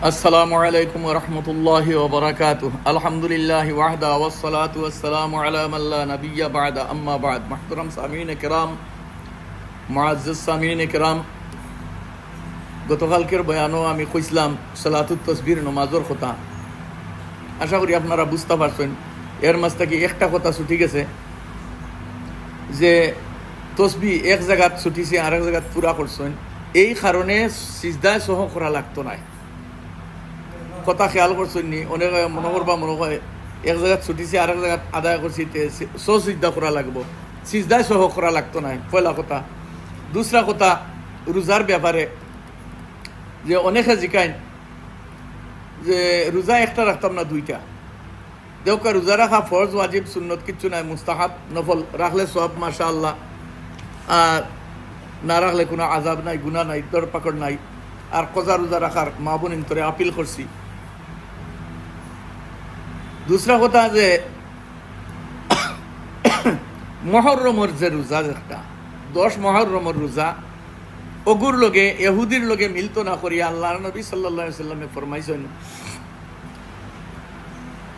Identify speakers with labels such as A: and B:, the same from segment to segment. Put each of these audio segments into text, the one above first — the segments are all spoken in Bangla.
A: আসসালামু আলাইকুম ওয়া রাহমাতুল্লাহি ওয়া বারাকাতুহু। আলহামদুলিল্লাহি ওয়াহদা ওয়াসসালাতু ওয়াসসালামু আলা মান লা নাবিয়্যা বা'দা, আম্মা বা'দ। মুহতারাম সামিঈন কিরাম, মুআজ্জাজ সামিঈন কিরাম, গতকালকের বয়ানও আমি কইছিলাম সালাতুত তাসবির নামাজের কথা। আশা করি আপনারা বুঝতে পারছেন। এর মাঝ থেকে একটা কথা ছুটি গেছে যে তসবি এক জায়গাত ছুটিছে আরেক জায়গাত পুরা করছেন, এই কারণে সিজদায় সহ করা লাগতো না। কথা খেয়াল করছেন নি? অনেক মনে করবা মনে হয় এক জায়গায় ছুটিছে আরেক জায়গায় আদায় করছি সিজদা করা লাগবো, সিজদায় সহ করা লাগতো না, পয়লা কথা। দুসরা কথা, রোজার ব্যাপারে যে অনেকে জিকাইন যে রোজা একটা রাখতাম না দুইটা। দেওকা রোজা রাখা ফরজ ওয়াজিব সুন্নত কিচ্ছু নাই, মুস্তাহাব নফল রাখলে সব মাশাআল্লাহ, আর না রাখলে কোনো আজাব নাই, গুনাহ নাই, দরপাকড় নাই। আর কজা রোজা রাখার মা বোন ইন্তরে আপিল করছি। দুসরা কথা যে মহরমর যে রোজা, একটা 10 মহরমর রোজা অগুর লগে ইহুদির লগে মিলতো না করিয়া আল্লাহর নবী সাল্লাল্লাহু আলাইহি সাল্লামে ফরমাইছেন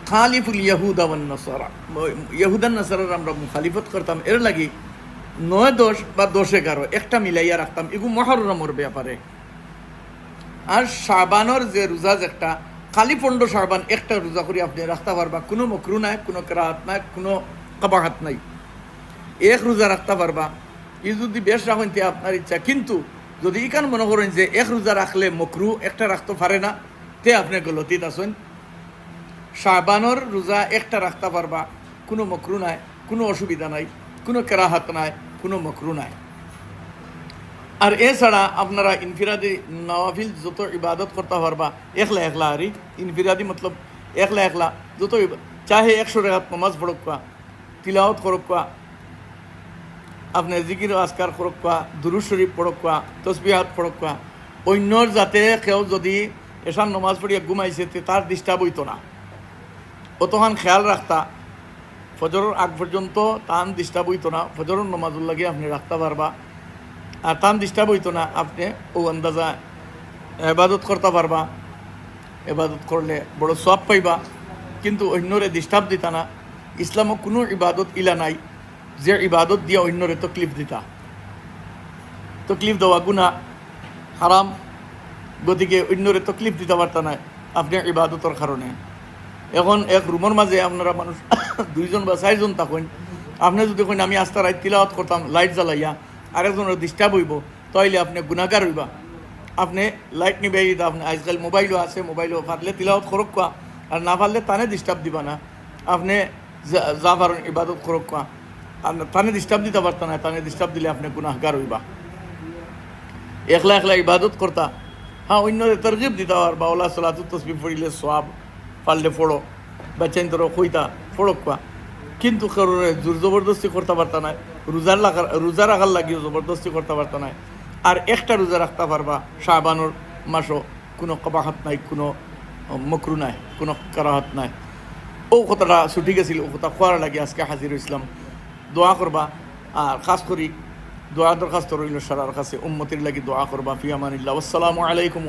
A: খালিফুল ইয়াহুদা ওয়ান নাসারা, ইহুদান নাসারার আমরা মুখালিফত করতাম। এর লাগি 9, 10 বা 10, 11 একটা মিলাইয়া রাখতাম, এগু মহরমর ব্যাপারে। আর শাবানোর যে রোজা একটা খালি 15 শাবান একটা রোজা করে আপনি রাখতে পারবা, কোনো মকরু নাই, কোনো কেরাহাত নাই, কোনো কাবাহাত নাই, এক রোজা রাখতে পারবা। ই যদি বেশ রাখেন তে আপনার ইচ্ছা, কিন্তু যদি ইকান মনে করেন যে এক রোজা রাখলে মকরু একটা রাখতে পারে না, তে আপনি গলতিত আছেন। শাবানোর রোজা একটা রাখতে পারবা, কোনো মকরু নাই, কোনো অসুবিধা নাই, কোনো কেরাহাত নাই, কোনো মকরু নাই। আর এছাড়া আপনারা ইনফিরাদি নওয়াফিল যত ইবাদত করতে পারবা একলা একলা। আর ইনফিরাদি মতলব একলা একলা যত চাহে 100 রাকাত নামাজ পড়কা, তিলাওয়াত করকা, আপনি জিকির আজকার করকা, দুরূদ শরীফ পড়কা, তসবিহাত পড়কা, অন্যর যাতে কেউ যদি এসার নমাজ পড়িয়া ঘুমাইছে তার ডিস্টার্ব হইতো না, অতখান খেয়াল রাখতা। ফজরের আগ পর্যন্ত তান ডিস্টার্ব হইতো না, ফজরের নমাজুর লাগে আপনি রাখতে পারবা। আর তান ডিস্টার্ব হইতো না, আপনি ও আন্দাজা এবাদত করতে পারবা। এবাদত করলে বড় সওয়াব পাইবা, কিন্তু অন্যরে ডিস্টার্ব দিতা না। ইসলামও কোনো ইবাদত ইলা নাই যে ইবাদত দিয়া অন্যরে তকলিফ দিতা। তকলিফ দেওয়া গুনাহ, হারাম। গতিকে অন্যরে তকলিফ দিতে পারতা না আপনি ইবাদতর কারণে। এখন এক রুমের মাঝে আপনারা মানুষ 2 জন বা 4 জন থাকেন, আপনি যদি কইন আমি আস্তা রাত তিলাওয়াত করতাম লাইট জ্বালাইয়া, আরেকজনের ডিস্টার্ব হইব, তাইলে আপনি গুনাহগার হইবা। আপনি লাইট নিবাই দিতা। আপনি আজকাল মোবাইলও আছে, মোবাইলও পারলে তিলাওয়াত করক কোয়া, আর না পারলে তানে ডিস্টার্ব দিবা না। আপনি যা পারেন ইবাদত করক কোয়া, তানে ডিস্টার্ব দিতে পারত না, তানে ডিস্টার্ব দিলে আপনি গুনাহগার হইবা। একলা একলা ইবাদত করতা, হ্যাঁ অন্যদের তরগিব দিতা পারবা। ওলা সালাতুত তাসবিহ পড়িলে সওয়াব, পারলে পড়ো, বাচ্চাইন তোর কইতা পড়ক কোয়া, কিন্তু কারোরে জোর জবরদস্তি করতে পারতা না। রোজা রাখার লাগিও জবরদস্তি করতে পারতা না। আর একটা রোজা রাখতে পারবা শাবানোর মাসও, কোনো কবাহাত নাই, কোনো মকরু নাই, কোনো কারাহাত নাই। ও কথাটা ছুটি গেছিল, ও কথা খোয়ার লাগে আজকে হাজির হইছিলাম। দোয়া করবা, আর খাস করি দোয়া দরখাস্ত রইল সারার কাছে, উম্মতির লাগি দোয়া করবা। ফি আমানিল্লাহ। আসসালামু আলাইকুম।